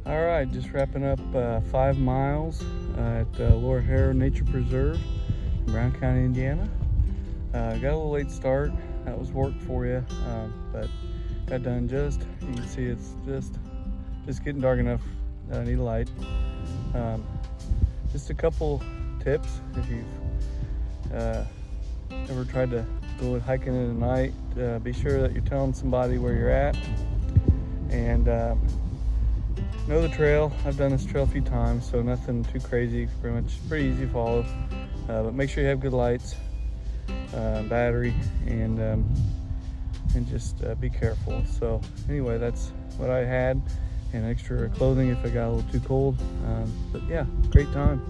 Alright, just wrapping up 5 miles at Hare Nature Preserve in Brown County, Indiana. Got a little late start. That was work for you, but got done just. You can see it's just getting dark enough that I need a light. Just a couple tips if you've ever tried to go hiking in the night. Be sure that you're telling somebody where you're at, and know the trail. I've done this trail a few times, so nothing too crazy, pretty easy to follow. But make sure you have good lights, battery, and just be careful. So anyway, that's what I had, and extra clothing if I got a little too cold. But yeah, great time.